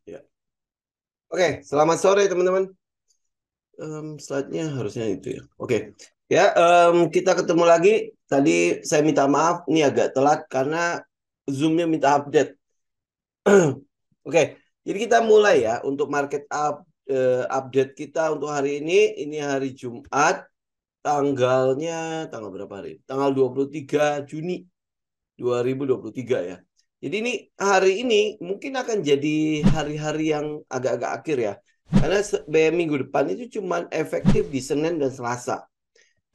Ya. Oke, selamat sore teman-teman. Slide-nya harusnya itu ya. Oke, ya kita ketemu lagi. Tadi saya minta maaf, ini agak telat karena Zoom-nya minta update. Oke, jadi kita mulai ya untuk update kita untuk hari ini. Ini hari Jumat, tanggal berapa hari? Tanggal 23 Juni 2023 ya. Jadi ini hari ini mungkin akan jadi hari-hari yang agak-agak akhir ya. Karena minggu depan itu cuma efektif di Senin dan Selasa.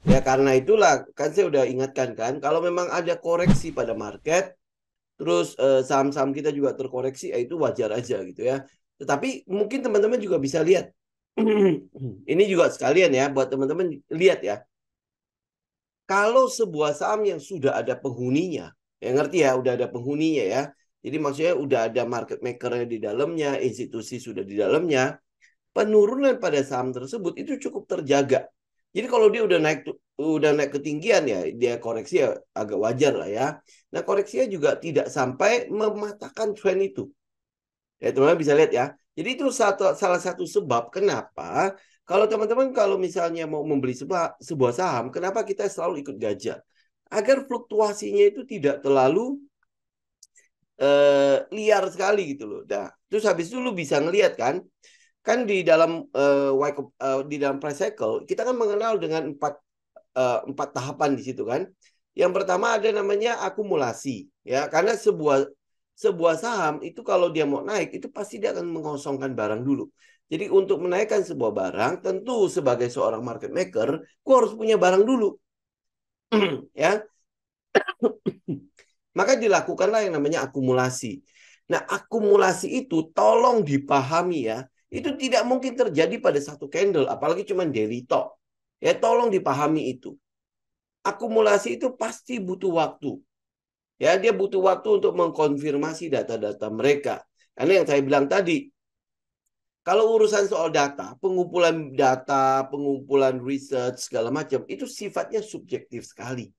Ya karena itulah kan saya udah ingatkan kan kalau memang ada koreksi pada market terus saham-saham kita juga terkoreksi ya itu wajar aja gitu ya. Tetapi mungkin teman-teman juga bisa lihat. Ini juga sekalian ya buat teman-teman lihat ya. Kalau sebuah saham yang sudah ada penghuninya, ya ngerti ya, udah ada penghuninya ya. Jadi maksudnya udah ada market maker di dalamnya, institusi sudah di dalamnya, penurunan pada saham tersebut itu cukup terjaga. Jadi kalau dia udah naik ketinggian ya, dia koreksi ya agak wajar lah ya. Nah, koreksinya juga tidak sampai mematahkan tren itu. Ya, teman-teman bisa lihat ya. Jadi itu salah satu sebab kenapa kalau teman-teman kalau misalnya mau membeli sebuah saham, kenapa kita selalu ikut gajah? Agar fluktuasinya itu tidak terlalu liar sekali gitu loh. Nah, terus habis itu lu bisa ngelihat kan di dalam price cycle kita kan mengenal dengan empat tahapan di situ kan. Yang pertama ada namanya akumulasi ya, karena sebuah saham itu kalau dia mau naik itu pasti dia akan mengosongkan barang dulu. Jadi untuk menaikkan sebuah barang tentu sebagai seorang market maker, gua harus punya barang dulu ya. Maka dilakukanlah yang namanya akumulasi. Nah, akumulasi itu tolong dipahami ya. Itu tidak mungkin terjadi pada satu candle, apalagi cuma daily talk. Ya, tolong dipahami itu. Akumulasi itu pasti butuh waktu. Ya, dia butuh waktu untuk mengkonfirmasi data-data mereka. Karena yang saya bilang tadi, kalau urusan soal data, pengumpulan research segala macam, itu sifatnya subjektif sekali.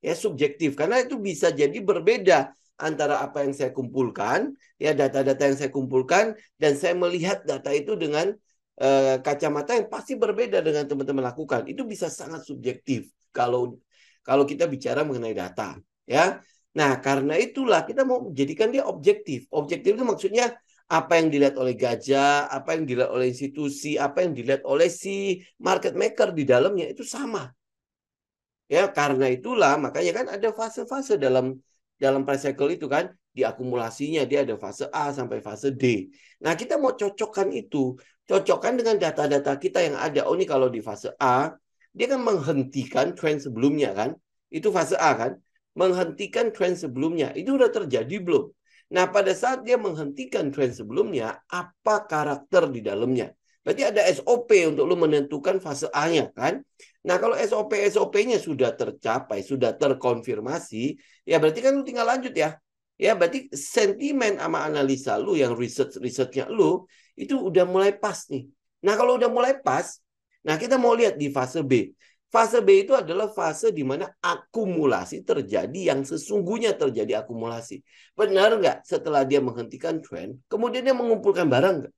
Ya, subjektif karena itu bisa jadi berbeda antara apa yang saya kumpulkan, ya data-data yang saya kumpulkan dan saya melihat data itu dengan kacamata yang pasti berbeda dengan teman-teman lakukan. Itu bisa sangat subjektif kalau kalau kita bicara mengenai data, ya. Nah, karena itulah kita mau menjadikan dia objektif. Objektif itu maksudnya apa yang dilihat oleh gajah, apa yang dilihat oleh institusi, apa yang dilihat oleh si market maker di dalamnya itu sama. Ya, karena itulah makanya kan ada fase-fase dalam price cycle itu kan, diakumulasinya dia ada fase A sampai fase D. Nah, kita mau cocokkan itu, cocokkan dengan data-data kita yang ada. Oh, ini kalau di fase A, dia kan menghentikan tren sebelumnya kan? Itu fase A kan? Menghentikan tren sebelumnya. Itu udah terjadi belum? Nah, pada saat dia menghentikan tren sebelumnya, apa karakter di dalamnya? Berarti ada SOP untuk lu menentukan fase A-nya kan? Nah, kalau SOP-nya sudah tercapai, sudah terkonfirmasi, ya berarti kan lu tinggal lanjut ya. Ya, berarti sentimen sama analisa lu yang research-nya lu itu udah mulai pas nih. Nah, kalau udah mulai pas, nah kita mau lihat di fase B. Fase B itu adalah fase di mana akumulasi terjadi yang sesungguhnya terjadi akumulasi. Benar nggak setelah dia menghentikan tren, kemudian dia mengumpulkan barang nggak?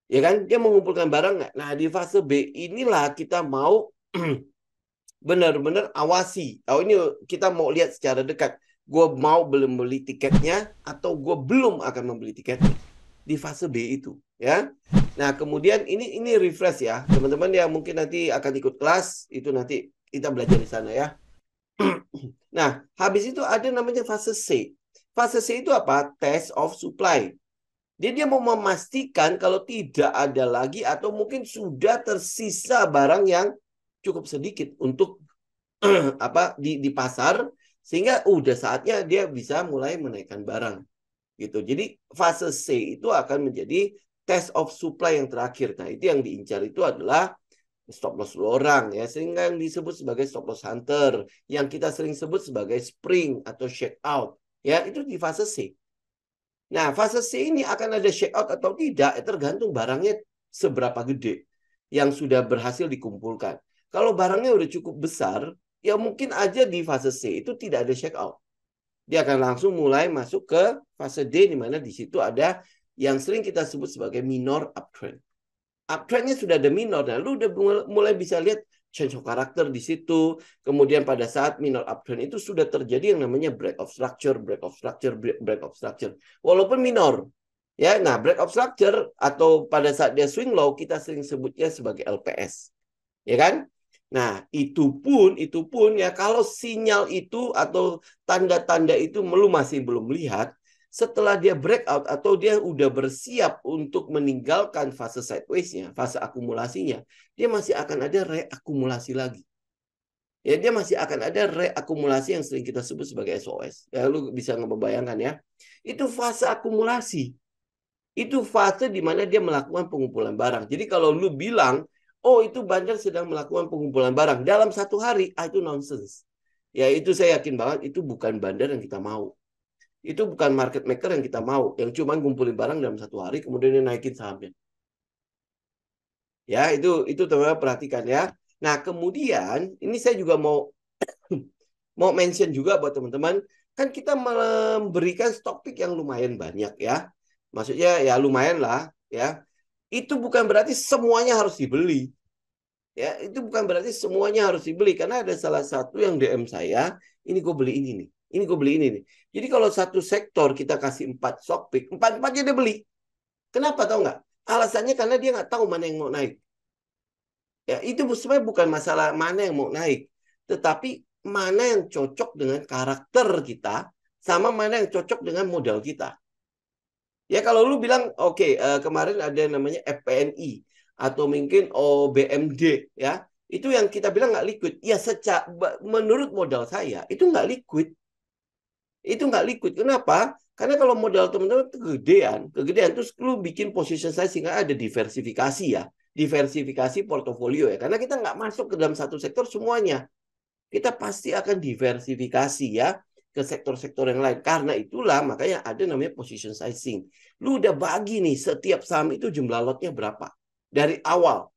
Ya kan? Dia mengumpulkan barang nggak? Nah, di fase B inilah kita mau benar-benar awasi. Oh, ini kita mau lihat secara dekat. Gue mau belum beli tiketnya atau gue belum akan membeli tiketnya di fase B itu, ya. Nah, kemudian ini refresh ya, teman-teman yang mungkin nanti akan ikut kelas itu nanti kita belajar di sana ya. Nah, habis itu ada namanya fase C. Fase C itu apa? Test of supply. Dia mau memastikan kalau tidak ada lagi atau mungkin sudah tersisa barang yang cukup sedikit untuk apa di pasar sehingga udah saatnya dia bisa mulai menaikkan barang gitu. Jadi fase C itu akan menjadi test of supply yang terakhir. Nah, itu yang diincar itu adalah stop loss orang ya, sehingga yang disebut sebagai stop loss hunter, yang kita sering sebut sebagai spring atau shake out. Ya, itu di fase C. Nah, fase C ini akan ada shake out atau tidak, tergantung barangnya seberapa gede yang sudah berhasil dikumpulkan. Kalau barangnya udah cukup besar, ya mungkin aja di fase C itu tidak ada shake out. Dia akan langsung mulai masuk ke fase D, di mana di situ ada yang sering kita sebut sebagai minor uptrend. Uptrendnya sudah ada minor, nah lu udah mulai bisa lihat change of karakter di situ. Kemudian pada saat minor uptrend itu sudah terjadi yang namanya break of structure, break of structure, break of structure. Walaupun minor. Ya, nah break of structure atau pada saat dia swing low kita sering sebutnya sebagai LPS. Ya kan? Nah, itu pun ya kalau sinyal itu atau tanda-tanda itu lu masih belum lihat, setelah dia breakout atau dia udah bersiap untuk meninggalkan fase sideways-nya, fase akumulasinya, dia masih akan ada reakumulasi lagi. Ya, dia masih akan ada reakumulasi yang sering kita sebut sebagai SOS. Ya, lu bisa ngebayangkan ya. Itu fase akumulasi. Itu fase di mana dia melakukan pengumpulan barang. Jadi kalau lu bilang, oh itu bandar sedang melakukan pengumpulan barang dalam satu hari, itu nonsense. Ya itu saya yakin banget itu bukan bandar yang kita mau. Itu bukan market maker yang kita mau, yang cuma ngumpulin barang dalam satu hari kemudian dia naikin sahamnya. Ya, itu teman-teman perhatikan ya. Nah, kemudian ini saya juga mau mention juga buat teman-teman, kan kita memberikan stock pick yang lumayan banyak ya. Maksudnya ya lumayan lah ya. Itu bukan berarti semuanya harus dibeli. Ya, itu bukan berarti semuanya harus dibeli karena ada salah satu yang DM saya, ini gue beli ini nih. Ini gue beli ini nih. Jadi kalau satu sektor kita kasih 4 stock pick, 4-4-nya dia beli. Kenapa tahu nggak? Alasannya karena dia nggak tahu mana yang mau naik. Ya, itu sebenarnya bukan masalah mana yang mau naik, tetapi mana yang cocok dengan karakter kita sama mana yang cocok dengan modal kita. Ya kalau lu bilang oke, kemarin ada yang namanya FPNI atau mungkin OBMD ya, itu yang kita bilang nggak liquid. Ya menurut modal saya itu nggak liquid. Itu nggak liquid. Kenapa? Karena kalau modal teman-teman kegedean terus lu bikin position size sehingga ada diversifikasi ya. Diversifikasi portofolio ya. Karena kita nggak masuk ke dalam satu sektor semuanya. Kita pasti akan diversifikasi ya ke sektor-sektor yang lain. Karena itulah makanya ada namanya position sizing. Lu udah bagi nih setiap saham itu jumlah lotnya berapa dari awal.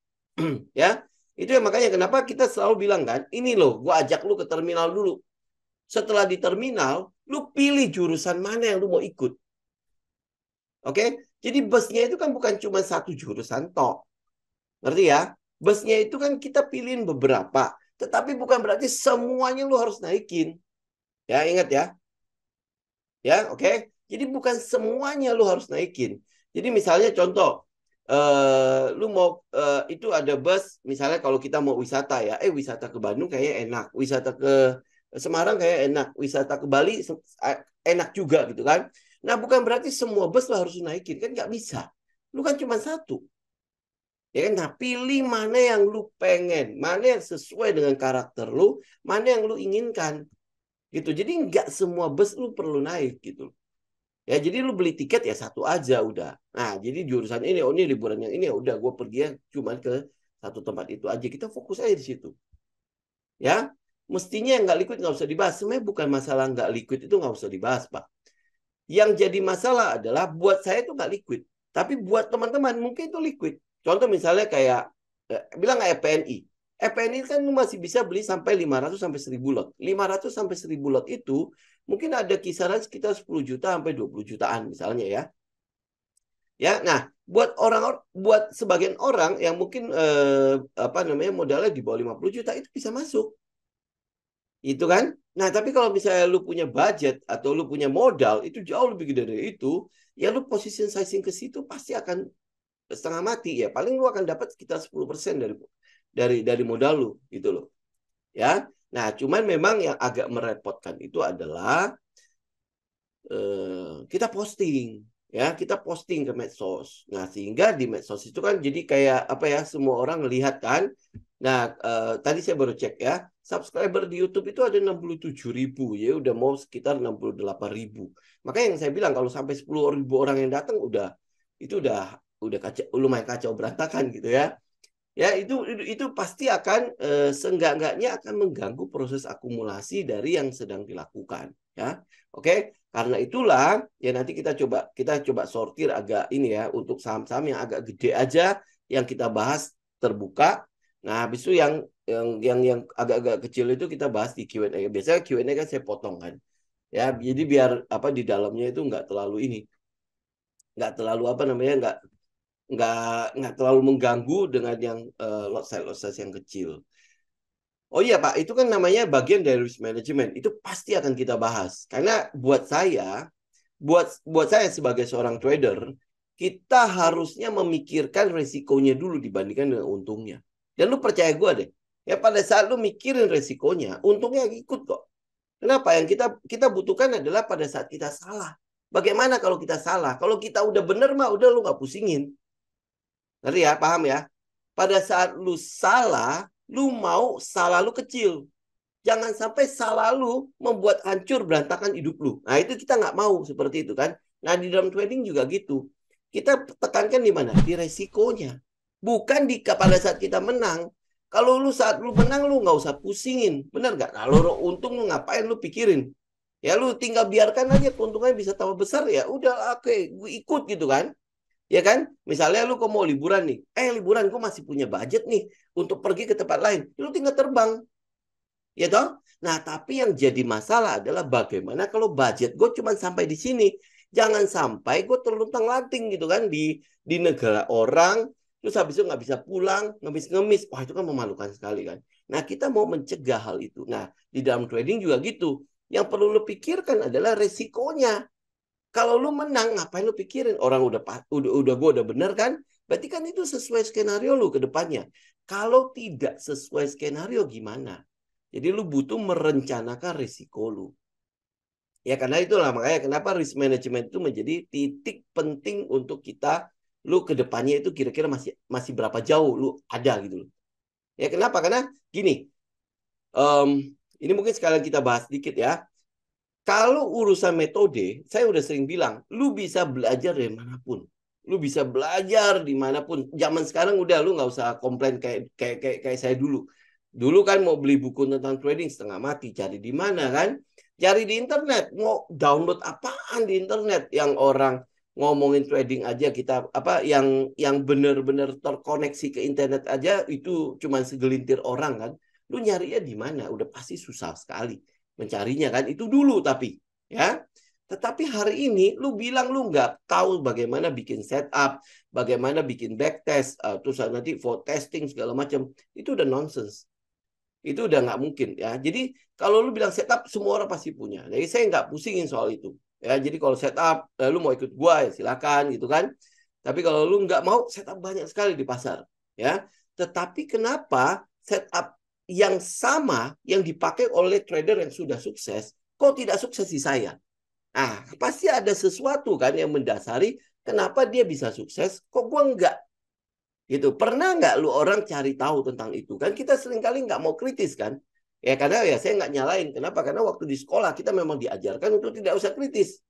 Ya. Itu yang makanya kenapa kita selalu bilang kan, ini loh, gua ajak lu ke terminal dulu. Setelah di terminal, lu pilih jurusan mana yang lu mau ikut. Oke? Jadi busnya itu kan bukan cuma satu jurusan toh. Ngerti ya? Busnya itu kan kita pilihin beberapa. Tetapi bukan berarti semuanya lu harus naikin. Ya, ingat ya. Ya, oke. Jadi bukan semuanya lu harus naikin. Jadi misalnya contoh, lu mau itu ada bus, misalnya kalau kita mau wisata ya, wisata ke Bandung kayaknya enak, wisata ke Semarang kayak enak, wisata ke Bali enak juga gitu kan. Nah, bukan berarti semua bus lu harus naikin, kan nggak bisa. Lu kan cuma satu. Ya kan? Nah, pilih mana yang lu pengen, mana yang sesuai dengan karakter lu, mana yang lu inginkan. Gitu. Jadi nggak semua bus lu perlu naik gitu. Ya, jadi lu beli tiket ya satu aja udah. Nah, jadi jurusan ini, oh ini liburan yang ini ya udah gue pergi cuma ke satu tempat itu aja. Kita fokus aja di situ. Ya, mestinya yang nggak liquid nggak usah dibahas. Sebenarnya bukan masalah nggak liquid itu nggak usah dibahas, Pak. Yang jadi masalah adalah buat saya itu nggak liquid. Tapi buat teman-teman mungkin itu liquid. Contoh misalnya kayak, bilang kayak PNI. PNI kan masih bisa beli sampai 500 sampai 1000 lot. 500 sampai 1000 lot itu mungkin ada kisaran sekitar 10 juta sampai 20 jutaan misalnya ya. Ya, nah buat sebagian orang yang mungkin apa namanya modalnya di bawah 50 juta itu bisa masuk. Itu kan? Nah, tapi kalau misalnya lu punya budget atau lu punya modal itu jauh lebih gede dari itu, ya lu position sizing ke situ pasti akan setengah mati ya. Paling lu akan dapat sekitar 10% dari modal lu gitu loh. Ya. Nah, cuman memang yang agak merepotkan itu adalah kita posting ya, kita posting ke medsos. Nah, sehingga di medsos itu kan jadi kayak apa ya, semua orang lihat kan. Nah, tadi saya baru cek ya, subscriber di YouTube itu ada 67.000 ya, udah mau sekitar 68.000. Makanya yang saya bilang kalau sampai 10.000 orang yang datang itu udah kacau, lumayan kacau berantakan gitu ya. Ya, itu pasti akan seenggak-enggaknya akan mengganggu proses akumulasi dari yang sedang dilakukan, ya. Oke, karena itulah ya nanti kita coba sortir agak ini ya untuk saham-saham yang agak gede aja yang kita bahas terbuka. Nah, habis itu yang agak-agak kecil itu kita bahas di Q&A. Biasanya Q&A kan saya potong kan. Ya, jadi biar apa di dalamnya itu nggak terlalu ini, nggak terlalu apa namanya, nggak nggak terlalu mengganggu dengan yang lot size yang kecil. Oh iya Pak, itu kan namanya bagian dari risk management. Itu pasti akan kita bahas. Karena buat saya sebagai seorang trader, kita harusnya memikirkan resikonya dulu dibandingkan dengan untungnya. Dan lu percaya gue deh, ya pada saat lu mikirin resikonya, untungnya ikut kok. Kenapa? Yang kita butuhkan adalah pada saat kita salah. Bagaimana kalau kita salah? Kalau kita udah bener mah udah lu nggak pusingin. Ngerti ya? Paham ya? Pada saat lu salah, lu mau salah lu kecil. Jangan sampai salah lu membuat hancur berantakan hidup lu. Nah itu kita nggak mau seperti itu kan. Nah di dalam trading juga gitu. Kita tekankan di mana? Di resikonya. Bukan pada saat kita menang. Kalau lu saat lu menang lu nggak usah pusingin. Bener nggak? Kalau lu untung lu ngapain lu pikirin? Ya lu tinggal biarkan aja keuntungannya bisa tambah besar ya. Udah oke, gue ikut gitu kan. Ya kan? Misalnya lu kok mau liburan nih. Liburan gue masih punya budget nih untuk pergi ke tempat lain. Lu tinggal terbang. Ya toh? Nah, tapi yang jadi masalah adalah bagaimana kalau budget gue cuma sampai di sini. Jangan sampai gue terluntang-lanting gitu kan di negara orang, terus habis itu nggak bisa pulang, ngemis-ngemis. Wah, itu kan memalukan sekali kan. Nah, kita mau mencegah hal itu. Nah, di dalam trading juga gitu. Yang perlu lu pikirkan adalah resikonya. Kalau lu menang, ngapain lu pikirin? Orang udah gue udah bener kan? Berarti kan itu sesuai skenario lu ke depannya. Kalau tidak sesuai skenario gimana? Jadi lu butuh merencanakan risiko lu. Ya karena itulah makanya kenapa risk management itu menjadi titik penting untuk kita. Lu ke depannya itu kira-kira masih berapa jauh lu ada gitu loh. Ya kenapa? Karena gini, ini mungkin sekalian kita bahas sedikit ya. Kalau urusan metode, saya udah sering bilang, lu bisa belajar dari manapun. Lu bisa belajar dimanapun. Zaman sekarang udah lu nggak usah komplain kayak saya dulu. Dulu kan mau beli buku tentang trading setengah mati, cari di mana kan? Cari di internet. Mau download apaan di internet yang orang ngomongin trading aja kita apa yang benar-benar terkoneksi ke internet aja itu cuma segelintir orang kan. Lu nyarinya di mana? Udah pasti susah sekali mencarinya kan itu dulu tapi ya tetapi hari ini lu bilang lu nggak tahu bagaimana bikin setup, bagaimana bikin backtest, terus nanti for testing segala macam itu udah nonsense, itu udah nggak mungkin ya. Jadi kalau lu bilang setup semua orang pasti punya, jadi saya nggak pusingin soal itu ya. Jadi kalau setup lu mau ikut gua ya silakan gitu kan. Tapi kalau lu nggak mau setup banyak sekali di pasar ya. Tetapi kenapa setup yang sama yang dipakai oleh trader yang sudah sukses kok tidak sukses di saya? Ah, pasti ada sesuatu kan yang mendasari kenapa dia bisa sukses, kok gua enggak? Gitu. Pernah nggak lu orang cari tahu tentang itu? Kan kita seringkali nggak mau kritis kan? Ya karena ya saya nggak nyalain. Kenapa? Karena waktu di sekolah kita memang diajarkan untuk tidak usah kritis.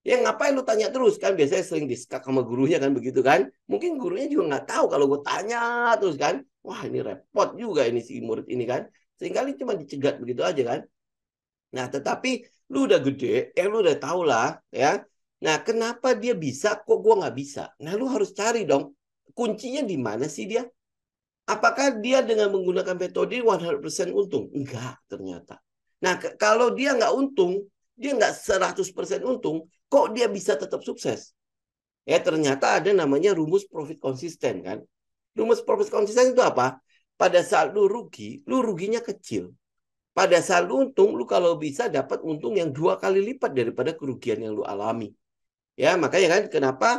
Ya ngapain lu tanya terus kan? Biasanya sering disekak sama gurunya kan begitu kan? Mungkin gurunya juga nggak tahu kalau gue tanya terus kan? Wah ini repot juga ini si murid ini kan? Seringkali cuma dicegat begitu aja kan? Nah tetapi lu udah gede, lu udah tahu lah ya. Nah kenapa dia bisa, kok gue nggak bisa? Nah lu harus cari dong kuncinya di mana sih dia? Apakah dia dengan menggunakan metode 100% untung? Enggak, ternyata. Nah, kalau dia nggak untung, dia nggak 100% untung, kok dia bisa tetap sukses? Ya, ternyata ada namanya rumus profit konsisten kan. Rumus profit konsisten itu apa? Pada saat lu ruginya kecil. Pada saat lu untung, lu kalau bisa dapat untung yang 2 kali lipat daripada kerugian yang lu alami. Ya, makanya kan kenapa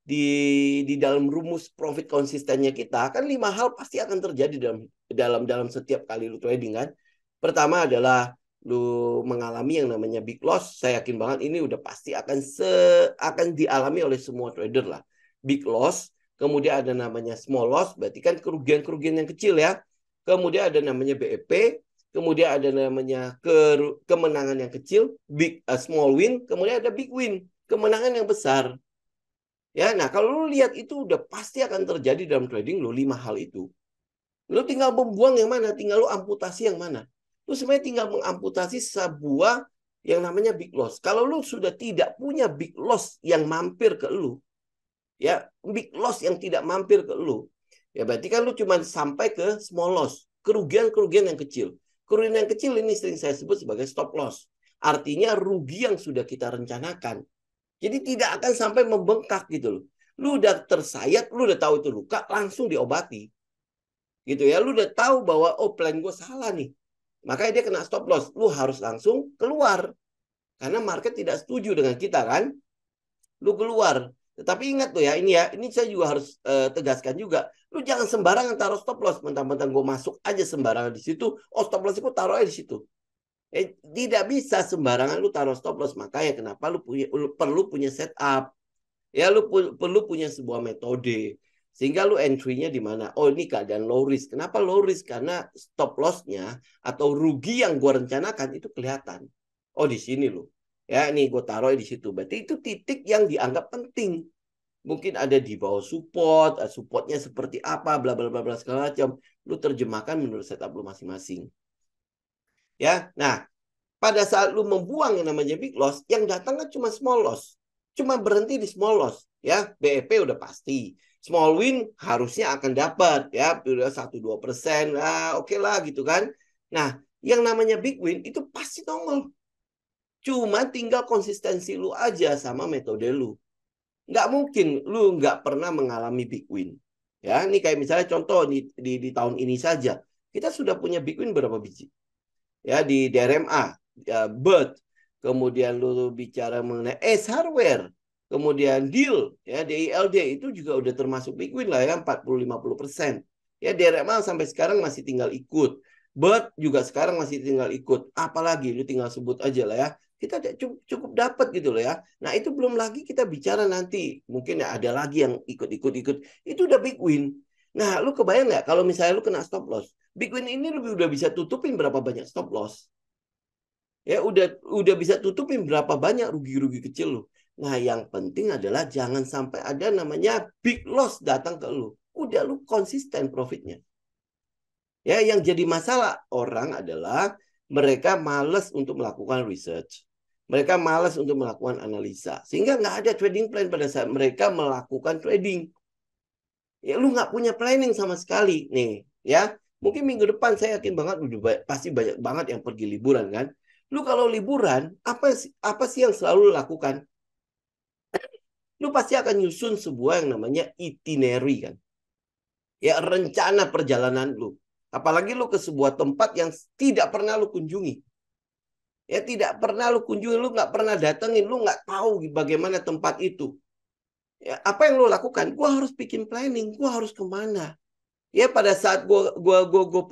di dalam rumus profit konsistennya kita kan 5 hal pasti akan terjadi dalam dalam dalam setiap kali lu trading kan. Pertama adalah lu mengalami yang namanya big loss. Saya yakin banget ini udah pasti akan dialami oleh semua trader lah. Big loss, kemudian ada namanya small loss, berarti kan kerugian-kerugian yang kecil ya. Kemudian ada namanya BEP, kemudian ada namanya kemenangan yang kecil, small win, kemudian ada big win, kemenangan yang besar. Ya, nah kalau lu lihat itu udah pasti akan terjadi dalam trading lu 5 hal itu. Lu tinggal membuang yang mana, tinggal lu amputasi yang mana. Lu sebenarnya tinggal mengamputasi sebuah yang namanya big loss. Kalau lu sudah tidak punya big loss yang mampir ke lu, ya big loss yang tidak mampir ke lu, ya berarti kan lu cuma sampai ke small loss, kerugian-kerugian yang kecil. Kerugian yang kecil ini sering saya sebut sebagai stop loss. Artinya rugi yang sudah kita rencanakan. Jadi tidak akan sampai membengkak gitu loh. Lu udah tersayat, lu udah tahu itu luka, langsung diobati. Gitu ya, lu udah tahu bahwa oh plan gue salah nih. Makanya dia kena stop loss. Lu harus langsung keluar. Karena market tidak setuju dengan kita kan. Lu keluar. Tetapi ingat tuh ya, ini saya juga harus tegaskan juga. Lu jangan sembarangan taruh stop loss. Mentang-mentang gue masuk aja sembarangan di situ. Oh stop loss itu taruh aja di situ. Tidak bisa sembarangan lu taruh stop loss. Makanya kenapa lu perlu punya setup. Ya lu perlu punya sebuah metode. Sehingga lu entry-nya di mana? Oh ini keadaan low risk. Kenapa low risk? Karena stop loss-nya atau rugi yang gue rencanakan itu kelihatan. Oh di sini loh. Ya ini gue taruh di situ. Berarti itu titik yang dianggap penting. Mungkin ada di bawah support, supportnya seperti apa, bla bla bla bla segala macam. Lu terjemahkan menurut setup lu masing-masing. Ya, nah pada saat lu membuang yang namanya big loss, yang datang kan cuma small loss. Cuma berhenti di small loss. Ya, BEP udah pasti. Small win harusnya akan dapat. Ya, udah 1-2%. Nah, oke lah gitu kan. Nah, yang namanya big win itu pasti nongol. Cuma tinggal konsistensi lu aja sama metode lu. Nggak mungkin lu nggak pernah mengalami big win. Ya, ini kayak misalnya contoh di tahun ini saja. Kita sudah punya big win berapa biji? Ya, di DRMA, ya, Bird, kemudian lu bicara mengenai Ace Hardware, kemudian Deal, ya DILD itu juga udah termasuk big win lah ya 40-50%. Ya DRMA sampai sekarang masih tinggal ikut. Bird juga sekarang masih tinggal ikut. Apalagi lu tinggal sebut aja lah ya. Kita cukup dapat gitu loh ya. Nah, itu belum lagi kita bicara nanti. Mungkin ya ada lagi yang ikut. Itu udah big win. Nah, lu kebayang nggak kalau misalnya lu kena stop loss? Big win ini lebih udah bisa tutupin berapa banyak stop loss. Ya udah bisa tutupin berapa banyak rugi-rugi kecil lu. Nah, yang penting adalah jangan sampai ada namanya big loss datang ke lu. Udah lu konsisten profitnya. Ya, yang jadi masalah orang adalah mereka malas untuk melakukan research. Mereka malas untuk melakukan analisa. Sehingga nggak ada trading plan pada saat mereka melakukan trading. Ya, lu nggak punya planning sama sekali. Nih, ya. Mungkin minggu depan saya yakin banget pasti banyak banget yang pergi liburan kan. Lu kalau liburan, apa sih yang selalu lu lakukan? Lu pasti akan nyusun sebuah yang namanya itinerary kan. Ya, rencana perjalanan lu. Apalagi lu ke sebuah tempat yang tidak pernah lu kunjungi. Ya tidak pernah lu kunjungi, lu nggak pernah datengin, lu nggak tahu bagaimana tempat itu. Ya, apa yang lu lakukan? Gua harus bikin planning, gua harus kemana. Ya pada saat gua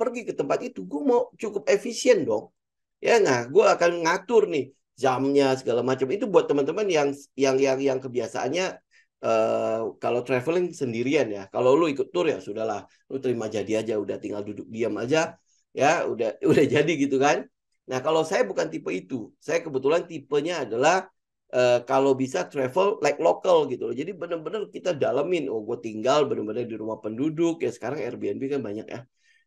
pergi ke tempat itu, gua mau cukup efisien dong. Ya nah, gua akan ngatur nih jamnya segala macam. Itu buat teman-teman yang kebiasaannya kalau traveling sendirian ya. Kalau lu ikut tour ya sudahlah, lu terima jadi aja, udah tinggal duduk diam aja, ya udah jadi gitu kan. Nah kalau saya bukan tipe itu, saya kebetulan tipenya adalah kalau bisa travel like local gitu loh. Jadi benar-benar kita dalamin. Oh, gue tinggal benar-benar di rumah penduduk ya. Sekarang Airbnb kan banyak ya.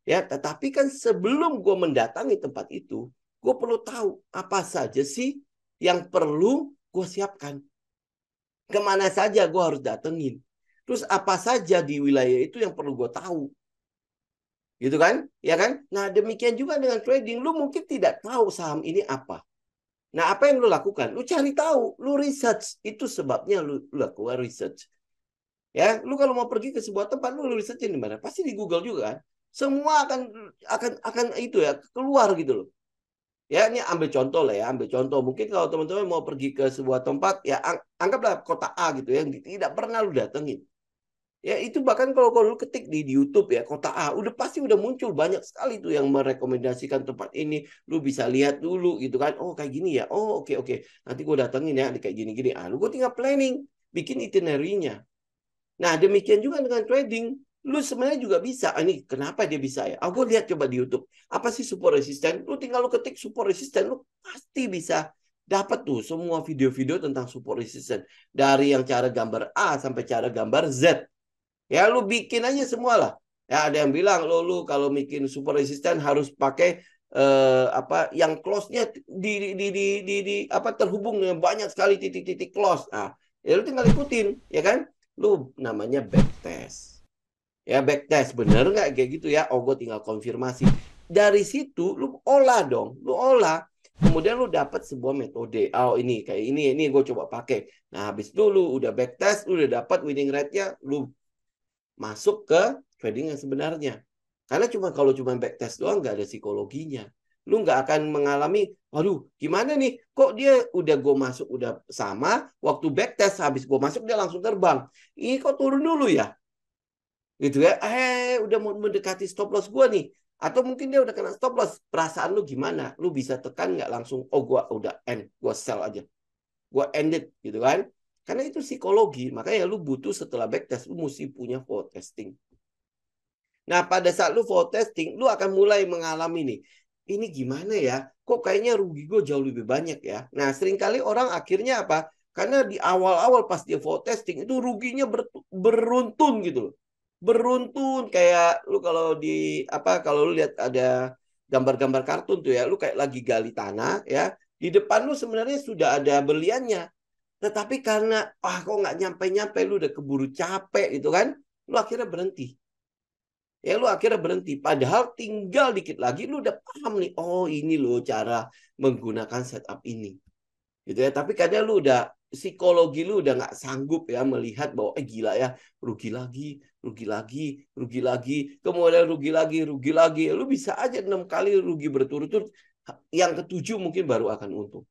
Ya, tetapi kan sebelum gue mendatangi tempat itu, gue perlu tahu apa saja sih yang perlu gue siapkan. Kemana saja gue harus datengin. Terus apa saja di wilayah itu yang perlu gue tahu. Gitu kan? Ya kan? Nah, demikian juga dengan trading. Lu mungkin tidak tahu saham ini apa. Nah, apa yang lu lakukan? Lu cari tahu, lu research. Itu sebabnya lu lakukan research. Ya, lu kalau mau pergi ke sebuah tempat, lu research di mana? Pasti di Google juga kan. Semua akan itu ya keluar gitu loh. Ya, ini ambil contoh lah ya, ambil contoh. Mungkin kalau teman-teman mau pergi ke sebuah tempat, ya anggaplah kota A gitu ya, yang tidak pernah lu datengin. Ya itu bahkan kalau lu ketik di YouTube ya kota A, udah muncul banyak sekali tuh yang merekomendasikan tempat ini. Lu bisa lihat dulu gitu kan. Oh kayak gini ya. Oh oke. Nanti gue datengin ya kayak gini-gini. Lu gue tinggal planning, bikin itinerary-nya. Nah demikian juga dengan trading. Lu sebenarnya juga bisa. Ini kenapa dia bisa ya? Gue lihat coba di YouTube. Apa sih support resisten? Lu tinggal lu ketik support resisten, lu pasti bisa dapat tuh semua video-video tentang support resisten. Dari yang cara gambar A sampai cara gambar Z. Ya lu bikin aja semua lah. Ya ada yang bilang lu kalau bikin super resisten harus pakai apa yang close-nya di apa terhubung dengan banyak sekali titik-titik close. Nah, ya lu tinggal ikutin, ya kan? Lu namanya backtest. Ya backtest bener nggak kayak gitu ya? Oh gue tinggal konfirmasi. Dari situ lu olah dong, lu olah. Kemudian lu dapat sebuah metode. Oh ini kayak ini gue coba pakai. Nah habis itu lu udah backtest, lu udah dapat winning rate-nya, lu masuk ke trading yang sebenarnya. Karena kalau cuma backtest doang nggak ada psikologinya. Lu nggak akan mengalami, waduh gimana nih, kok dia udah gue masuk udah sama, waktu backtest habis gue masuk dia langsung terbang. Ini kok turun dulu ya? Gitu ya, udah mau mendekati stop loss gue nih. Atau mungkin dia udah kena stop loss. Perasaan lu gimana? Lu bisa tekan nggak langsung, oh gue udah end, gue sell aja. Gue ended gitu kan. Karena itu psikologi. Makanya lu butuh setelah backtest, lu mesti punya forward testing. Nah pada saat lu forward testing, lu akan mulai mengalami nih. Ini gimana ya? Kok kayaknya rugi gue jauh lebih banyak ya? Nah seringkali orang akhirnya apa? Karena di awal-awal pas dia forward testing, itu ruginya beruntun gitu loh. Beruntun kayak lu kalau di apa kalau lu lihat ada gambar-gambar kartun tuh ya, lu kayak lagi gali tanah ya, di depan lu sebenarnya sudah ada berliannya, tetapi karena kok nggak nyampe-nyampe, lu udah keburu capek gitu kan, lu akhirnya berhenti. Ya lu akhirnya berhenti, padahal tinggal dikit lagi lu udah paham nih, oh ini loh cara menggunakan setup ini gitu ya. Tapi kadang lu udah psikologi lu udah nggak sanggup ya melihat bahwa gila ya, rugi lagi, rugi lagi, rugi lagi, kemudian rugi lagi. Lu bisa aja 6 kali rugi berturut-turut, yang ketujuh mungkin baru akan untung.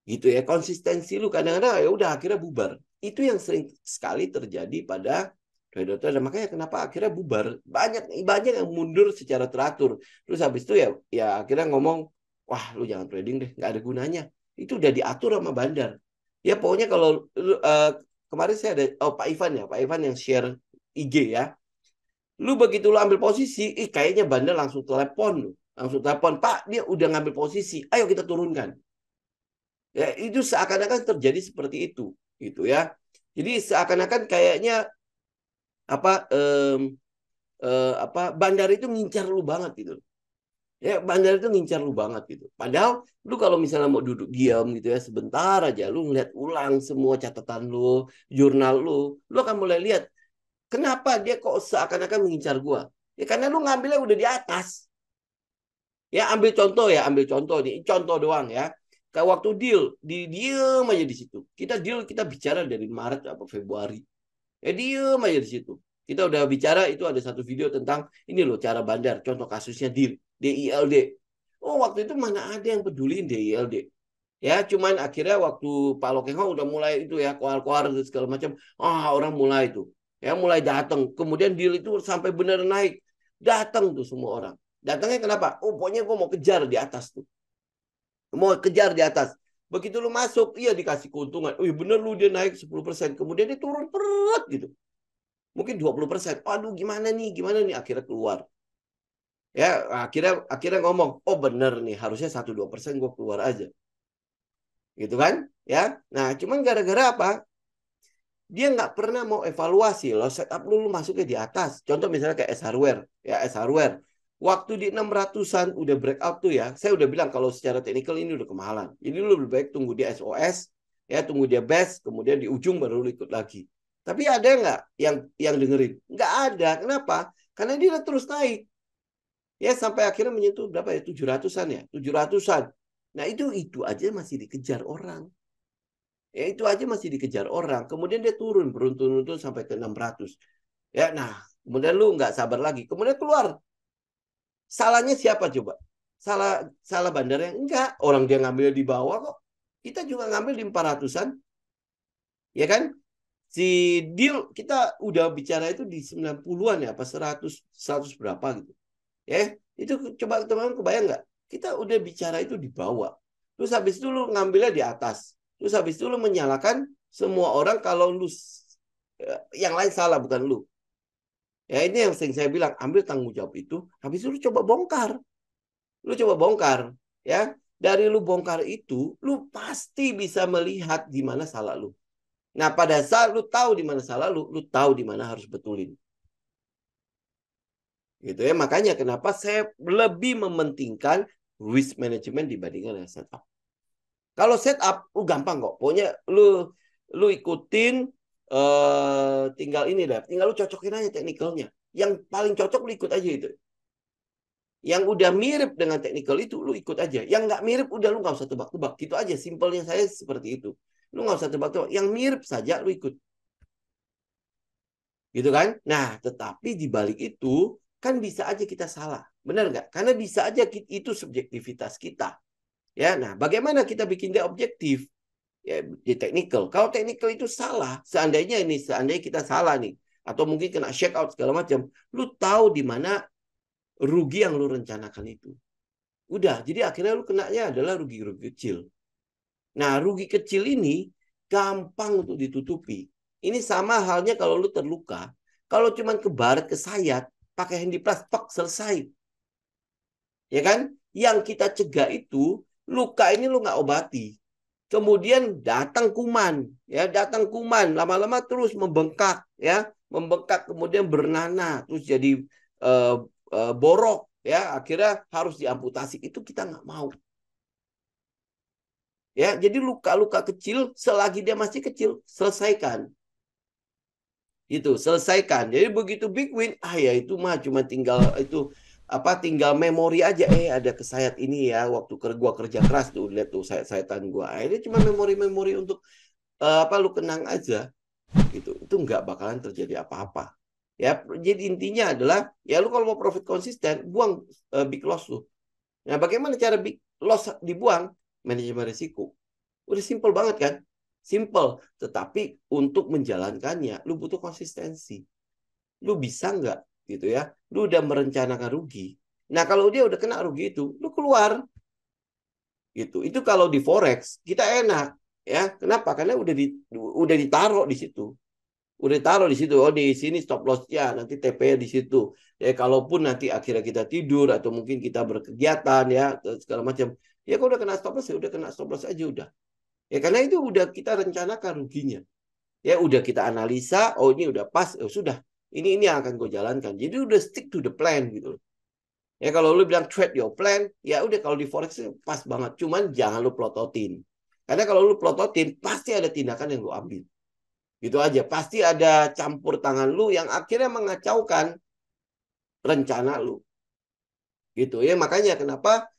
Gitu ya, konsistensi lu kadang-kadang ya udah akhirnya bubar. Itu yang sering sekali terjadi pada trader-trader. Makanya kenapa akhirnya bubar. Banyak banyak yang mundur secara teratur. Terus habis itu ya akhirnya ngomong, wah lu jangan trading deh, nggak ada gunanya. Itu udah diatur sama bandar. Ya pokoknya kalau kemarin saya ada Pak Ivan ya, Pak Ivan yang share IG ya. Lu begitu lu ambil posisi, kayaknya bandar langsung telepon lu. Langsung telepon, Pak dia udah ngambil posisi, ayo kita turunkan. Ya, itu seakan-akan terjadi seperti itu, gitu ya. Jadi seakan-akan kayaknya apa bandar itu ngincar lu banget gitu. Ya, bandar itu ngincar lu banget gitu. Padahal lu kalau misalnya mau duduk diam gitu ya sebentar aja, lu ngeliat ulang semua catatan lu, jurnal lu akan mulai lihat kenapa dia kok seakan-akan mengincar gua. Ya karena lu ngambilnya udah di atas. Ya ambil contoh nih, contoh doang ya. Kayak waktu deal, diem aja di situ. Kita deal, kita bicara dari Maret atau Februari. Ya diem aja di situ. Kita udah bicara, itu ada satu video tentang ini loh cara bandar, contoh kasusnya deal, DILD. Oh waktu itu mana ada yang peduliin DILD. Ya cuman akhirnya waktu Pak Lokenho udah mulai itu ya, koar-koar segala macam. Orang mulai itu. Ya mulai datang. Kemudian deal itu sampai benar naik. Datang tuh semua orang. Datangnya kenapa? Oh pokoknya gue mau kejar di atas tuh. Mau kejar di atas. Begitu lu masuk, iya dikasih keuntungan. Oh iya bener lu dia naik 10%. Kemudian dia turun perut gitu. Mungkin 20%. Aduh gimana nih. Akhirnya keluar. Ya akhirnya ngomong, oh bener nih harusnya 1-2% gue keluar aja. Gitu kan? Ya. Nah cuman gara-gara apa? Dia nggak pernah mau evaluasi loh setup lu masuknya di atas. Contoh misalnya kayak S hardware. Ya S hardware. Waktu di 600-an udah breakout tuh ya. Saya udah bilang kalau secara teknikal ini udah kemahalan. Jadi lu lebih baik tunggu dia SOS, ya tunggu dia best, kemudian di ujung baru lu ikut lagi. Tapi ada nggak yang dengerin? Nggak ada. Kenapa? Karena dia terus naik. Ya sampai akhirnya menyentuh berapa ya? 700-an ya? 700-an. Nah itu aja masih dikejar orang. Ya itu aja masih dikejar orang. Kemudian dia turun beruntun-untun sampai ke 600. Ya, nah, kemudian lu nggak sabar lagi. Kemudian keluar. Salahnya siapa coba? Salah bandarnya? Enggak. Orang dia ngambil di bawah kok. Kita juga ngambil di 400-an. Ya kan? Si deal kita udah bicara itu di 90-an ya, apa 100 berapa gitu. Ya, itu coba teman-teman kebayang nggak? Kita udah bicara itu di bawah. Terus habis itu lu ngambilnya di atas. Terus habis itu lu menyalahkan semua orang kalau lu yang lain salah bukan lu. Ya ini yang sering saya bilang, ambil tanggung jawab itu, habis itu lu coba bongkar. Lu coba bongkar, ya. Dari lu bongkar itu, lu pasti bisa melihat di mana salah lu. Nah, pada saat lu tahu di mana salah lu tahu di mana harus betulin. Gitu ya. Makanya kenapa saya lebih mementingkan risk management dibandingkan dengan setup. Kalau setup, gampang kok. Pokoknya lu ikutin tinggal ini deh. Tinggal lu cocokin aja teknikalnya. Yang paling cocok lu ikut aja itu. Yang udah mirip dengan technical itu lu ikut aja. Yang nggak mirip udah lu nggak usah tebak-tebak. Gitu aja. Simpelnya saya seperti itu. Lu nggak usah tebak-tebak. Yang mirip saja lu ikut. Gitu kan? Nah, tetapi di balik itu kan bisa aja kita salah. Benar nggak? Karena bisa aja itu subjektivitas kita. Ya, nah bagaimana kita bikin dia objektif? Ya, di technical. Kalau technical itu salah, seandainya kita salah nih, atau mungkin kena check out segala macam, lu tahu di mana rugi yang lu rencanakan itu. Udah, jadi akhirnya lu kenanya adalah rugi-rugi kecil. Nah, rugi kecil ini gampang untuk ditutupi. Ini sama halnya kalau lu terluka. Kalau cuman kebaret ke sayat, pakai handiplas, pak, selesai. Ya kan? Yang kita cegah itu, luka ini lu nggak obati. Kemudian datang kuman, ya datang kuman, lama-lama terus membengkak, ya membengkak, kemudian bernanah, terus jadi borok, ya akhirnya harus diamputasi. Itu kita nggak mau. Ya, jadi luka-luka kecil selagi dia masih kecil, selesaikan. Itu, selesaikan. Jadi begitu big win, ya itu mah cuma tinggal itu tinggal memori aja. Ada kesayat ini ya waktu gua kerja keras tuh, lihat tuh sayatan gua. Ini cuma memori-memori untuk lu kenang aja gitu. Itu nggak bakalan terjadi apa-apa. Ya, jadi intinya adalah ya lu kalau mau profit konsisten, buang big loss lu. Nah, bagaimana cara big loss dibuang? Manajemen risiko. Udah simple banget kan? Simple. Tetapi untuk menjalankannya, lu butuh konsistensi. Lu bisa nggak? Gitu ya. Lu udah merencanakan rugi. Nah, kalau dia udah kena rugi itu, lu keluar. Gitu. Itu kalau di forex, kita enak. Ya, kenapa? Karena udah ditaruh di situ. Udah taruh di situ. Oh, di sini stop loss-nya, nanti TP di situ. Ya, kalaupun nanti akhirnya kita tidur atau mungkin kita berkegiatan ya, segala macam. Ya, kalau udah kena stop loss, ya udah kena stop loss aja udah. Ya, karena itu udah kita rencanakan ruginya. Ya, udah kita analisa, oh ini udah pas, sudah. Ini yang akan gue jalankan. Jadi udah stick to the plan gitu. Ya, kalau lu bilang trade your plan, ya udah kalau di forex pas banget. Cuman jangan lu plototin. Karena kalau lu plototin, pasti ada tindakan yang lu ambil. Gitu aja. Pasti ada campur tangan lu yang akhirnya mengacaukan rencana lu. Gitu ya. Makanya kenapa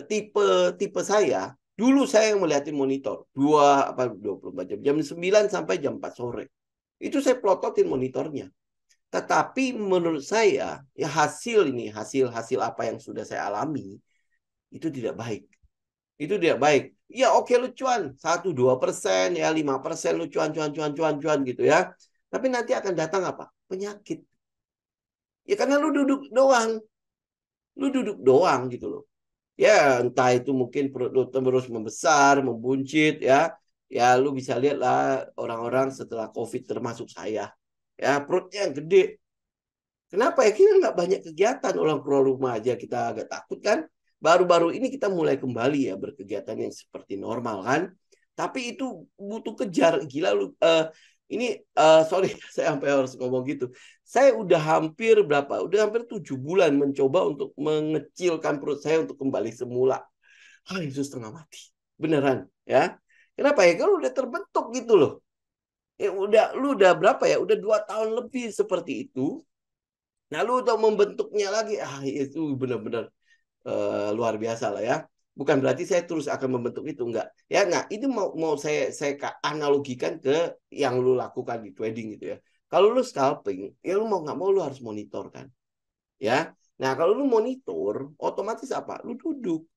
tipe saya, dulu saya yang melihatin monitor 24 jam, jam 9 sampai jam 4 sore. Itu saya plototin monitornya. Tetapi menurut saya, ya hasil apa yang sudah saya alami, itu tidak baik. Itu tidak baik. Ya oke lu cuan, 1-2%, ya 5% lu cuan gitu ya. Tapi nanti akan datang apa? Penyakit. Ya karena lu duduk doang. Lu duduk doang gitu loh. Ya entah itu mungkin perut lu terus membesar, membuncit ya. Ya lu bisa lihat lah orang-orang setelah COVID termasuk saya. Ya perutnya gede. Kenapa ya? Kita nggak banyak kegiatan, orang keluar rumah aja kita agak takut kan. Baru-baru ini kita mulai kembali ya berkegiatan yang seperti normal kan. Tapi itu butuh kejar. Gila lu. Ini sorry saya sampai harus ngomong gitu. Saya udah hampir berapa? Udah hampir 7 bulan mencoba untuk mengecilkan perut saya untuk kembali semula. Itu setengah mati. Beneran ya. Kenapa ya? Kalau udah terbentuk gitu loh. Ya lu udah berapa ya? Udah 2 tahun lebih seperti itu. Nah, lu untuk membentuknya lagi, itu benar-benar luar biasa lah ya. Bukan berarti saya terus akan membentuk itu, enggak. Ya enggak, itu mau saya analogikan ke yang lu lakukan di trading gitu ya. Kalau lu scalping, ya lu mau nggak mau lu harus monitor kan. Ya. Nah, kalau lu monitor, otomatis apa? Lu duduk.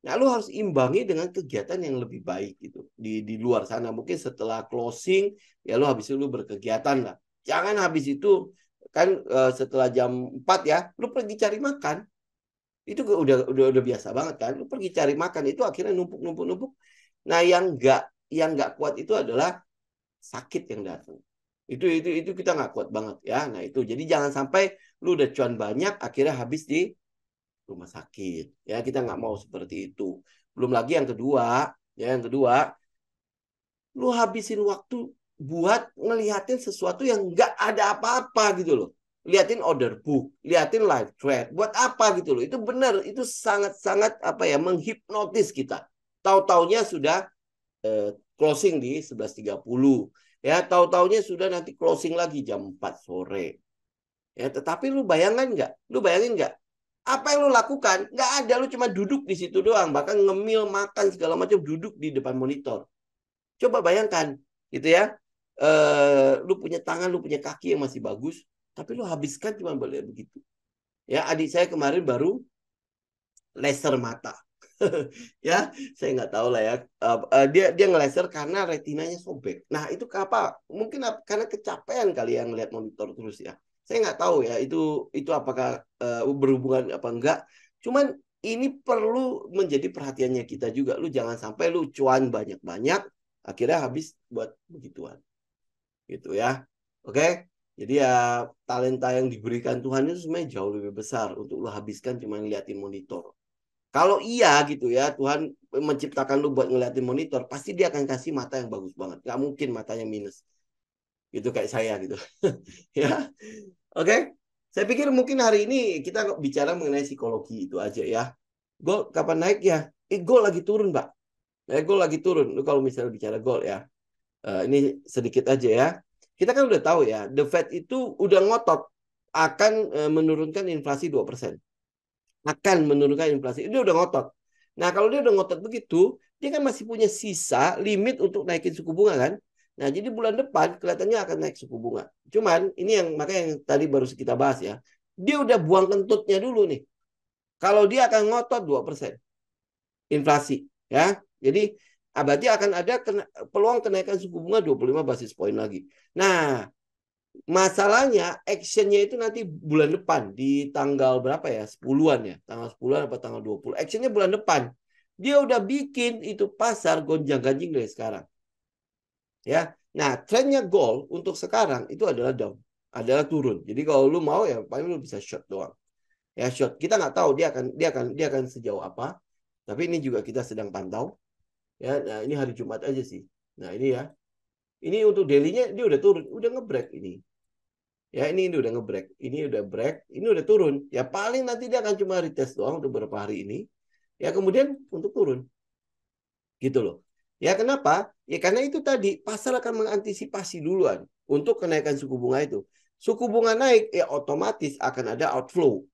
Nah, lu harus imbangi dengan kegiatan yang lebih baik gitu di luar sana. Mungkin setelah closing, ya lu habis itu lu berkegiatan lah. Jangan habis itu kan setelah jam 4 ya, lu pergi cari makan. Itu udah biasa banget kan. Lu pergi cari makan itu akhirnya numpuk. Nah, yang nggak kuat itu adalah sakit yang datang. Itu kita nggak kuat banget ya. Nah, itu jadi jangan sampai lu udah cuan banyak akhirnya habis di rumah sakit. Ya, kita nggak mau seperti itu. Belum lagi yang kedua, lu habisin waktu buat ngeliatin sesuatu yang nggak ada apa-apa gitu loh. Liatin order book, liatin live trade, buat apa gitu loh. Itu benar, itu sangat-sangat apa ya, menghipnotis kita. Tahu-taunya sudah closing di 11.30. Ya, tahu-taunya sudah nanti closing lagi jam 4 sore. Ya, tetapi lu bayangin nggak? Apa yang lu lakukan? Nggak ada, lu cuma duduk di situ doang, bahkan ngemil, makan segala macam duduk di depan monitor. Coba bayangkan, gitu ya. Lu punya tangan, lu punya kaki yang masih bagus, tapi lu habiskan cuma begitu. Ya, adik saya kemarin baru laser mata. Ya, saya nggak tahu lah ya. Dia ngelaser karena retinanya sobek. Nah, itu apa? Mungkin karena kecapean kali yang ngeliat monitor terus ya. Saya nggak tahu ya itu apakah berhubungan apa enggak. Cuman ini perlu menjadi perhatiannya kita juga. Lu jangan sampai lu cuan banyak-banyak akhirnya habis buat begituan. Gitu ya. Oke? Jadi ya talenta yang diberikan Tuhan itu sebenarnya jauh lebih besar untuk lu habiskan cuma ngeliatin monitor. Kalau iya gitu ya, Tuhan menciptakan lu buat ngeliatin monitor, pasti dia akan kasih mata yang bagus banget. Gak mungkin matanya minus. Gitu kayak saya gitu. Ya, oke. Saya pikir mungkin hari ini kita bicara mengenai psikologi itu aja ya. Gold kapan naik ya? Gold lagi turun, Mbak. Gold lagi turun. Lu kalau misalnya bicara gold ya. Ini sedikit aja ya. Kita kan udah tahu ya, The Fed itu udah ngotot akan menurunkan inflasi 2%. Akan menurunkan inflasi. Dia udah ngotot. Nah, kalau dia udah ngotot begitu, dia kan masih punya sisa limit untuk naikin suku bunga kan? Nah, jadi bulan depan kelihatannya akan naik suku bunga. Cuman ini yang makanya yang tadi baru kita bahas ya. Dia udah buang kentutnya dulu nih. Kalau dia akan ngotot 2% inflasi, ya. Jadi berarti akan ada peluang kenaikan suku bunga 25 basis poin lagi. Nah, masalahnya actionnya itu nanti bulan depan di tanggal berapa ya? 10-an ya. Tanggal 10-an apa tanggal 20. Actionnya bulan depan. Dia udah bikin itu pasar gonjang-ganjing dari sekarang. Ya. Nah, trennya gold untuk sekarang itu adalah down, adalah turun. Jadi kalau lu mau ya paling lu bisa short doang. Ya short. Kita nggak tahu dia akan sejauh apa. Tapi ini juga kita sedang pantau. Ya, nah ini hari Jumat aja sih. Nah, ini ya. Ini untuk daily-nya dia udah turun, udah ngebreak ini. Ya ini udah ngebreak, ini udah break, ini udah turun. Ya paling nanti dia akan cuma retest doang untuk beberapa hari ini. Ya kemudian untuk turun. Gitu loh. Ya kenapa? Ya karena itu tadi pasar akan mengantisipasi duluan untuk kenaikan suku bunga itu. Suku bunga naik ya otomatis akan ada outflow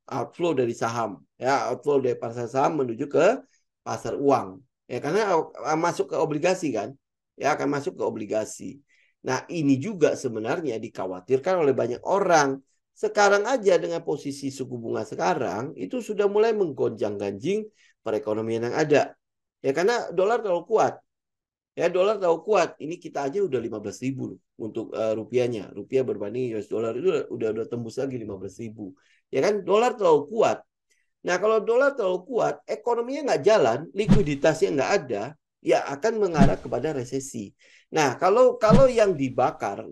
dari saham. Ya outflow dari pasar saham menuju ke pasar uang. Ya karena masuk ke obligasi kan. Ya akan masuk ke obligasi. Nah, ini juga sebenarnya dikhawatirkan oleh banyak orang. Sekarang aja dengan posisi suku bunga sekarang, itu sudah mulai menggonjang-ganjing perekonomian yang ada. Ya karena dolar terlalu kuat. Ya dolar terlalu kuat. Ini kita aja udah 15.000 untuk rupiahnya. Rupiah berbanding US dollar itu udah tembus lagi 15.000. Ya kan dolar terlalu kuat. Nah, kalau dolar terlalu kuat, ekonominya nggak jalan, likuiditasnya nggak ada, ya akan mengarah kepada resesi. Nah, kalau yang dibakar,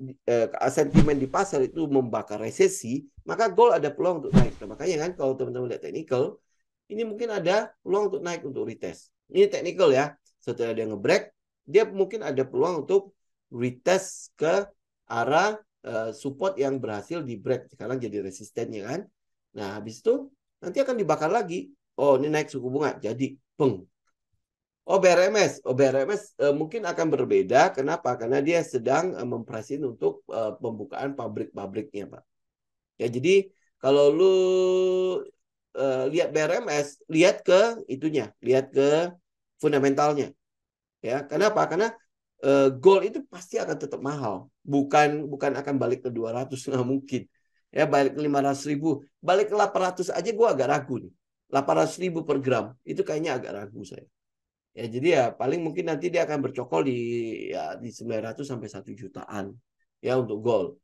sentimen di pasar itu membakar resesi, maka gold ada peluang untuk naik. Nah, makanya kan kalau teman-teman lihat technical, ini mungkin ada peluang untuk naik untuk retest. Ini technical ya. Setelah dia ngebreak, dia mungkin ada peluang untuk retest ke arah support yang berhasil di break. Sekarang jadi resistennya kan. Nah, habis itu nanti akan dibakar lagi. Oh, ini naik suku bunga. Jadi, peng. Oh, BRMS mungkin akan berbeda. Kenapa? Karena dia sedang mempresin untuk pembukaan pabrik-pabriknya, Pak. Ya, jadi kalau lu lihat BRMS, lihat ke itunya, lihat ke fundamentalnya. Ya, kenapa? Karena gold itu pasti akan tetap mahal. Bukan akan balik ke 200, nggak mungkin. Ya, balik ke 500.000. Balik ke 800 aja gue agak ragu nih. 800.000 per gram. Itu kayaknya agak ragu saya. Ya, jadi ya paling mungkin nanti dia akan bercokol di 900 sampai 1 jutaan. Ya, untuk gold.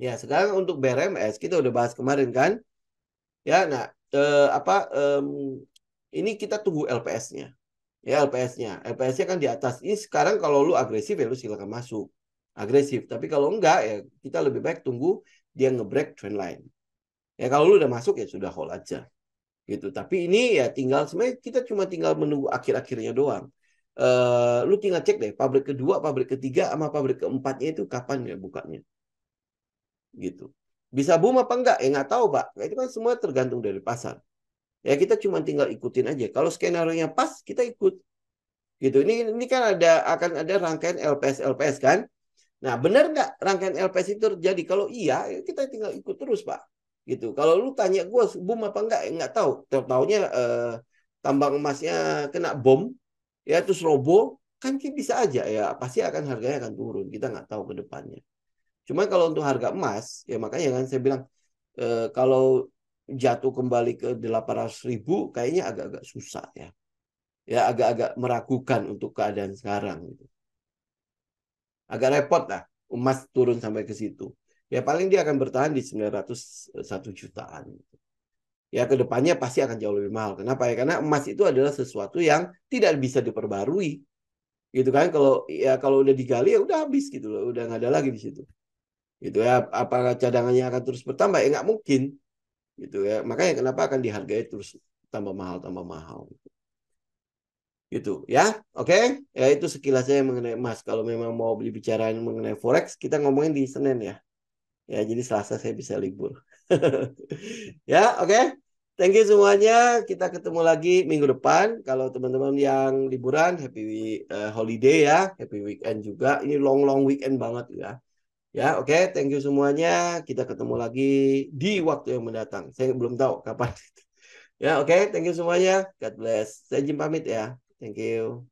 Ya, sekarang untuk BRMS kita udah bahas kemarin kan. Ya, nah ini kita tunggu LPS-nya. Ya, LPS-nya. LPS-nya kan di atas. Ini sekarang kalau lu agresif ya lu silakan masuk. Agresif. Tapi kalau enggak ya kita lebih baik tunggu dia nge-break trend line. Ya kalau lu udah masuk ya sudah hold aja. Gitu. Tapi ini ya tinggal sebenarnya kita cuma tinggal menunggu akhir-akhirnya doang. Lu tinggal cek deh pabrik kedua, pabrik ketiga sama pabrik keempatnya itu kapan ya bukanya. Gitu. Bisa boom apa enggak? Ya nggak tahu, Pak. Itu kan semua tergantung dari pasar. Ya kita cuma tinggal ikutin aja. Kalau skenario-nya pas, kita ikut. Gitu. Ini kan akan ada rangkaian LPS kan. Nah, benar nggak rangkaian LPS itu terjadi? Kalau iya, kita tinggal ikut terus, Pak. gitu. Kalau lu tanya gue boom apa enggak tahu. Taunya tambang emasnya kena bom, ya terus robo, kan bisa aja ya pasti akan harganya akan turun. Kita nggak tahu ke depannya. Cuma kalau untuk harga emas, ya makanya kan saya bilang kalau jatuh kembali ke 800.000 kayaknya agak-agak susah ya. Ya agak-agak meragukan untuk keadaan sekarang gitu. Agak repot lah emas turun sampai ke situ. Ya paling dia akan bertahan di 901 jutaan. Ya ke depannya pasti akan jauh lebih mahal. Kenapa ya? Karena emas itu adalah sesuatu yang tidak bisa diperbarui. Gitu kan kalau udah digali ya udah habis gitu loh, udah nggak ada lagi di situ. Gitu ya, apakah cadangannya akan terus bertambah? Ya nggak mungkin. Gitu ya. Makanya kenapa akan dihargai terus tambah mahal. Gitu ya. Oke, ya itu sekilas saya mengenai emas. Kalau memang mau beli bicara mengenai forex, kita ngomongin di Senin ya. Ya, jadi Selasa saya bisa libur. Ya, oke. Thank you semuanya. Kita ketemu lagi minggu depan. Kalau teman-teman yang liburan, happy holiday ya, happy weekend juga. Ini long weekend banget ya. Ya, oke. Thank you semuanya. Kita ketemu lagi di waktu yang mendatang. Saya belum tahu kapan. Ya, oke. Thank you semuanya. God bless. Saya Jim pamit ya. Thank you.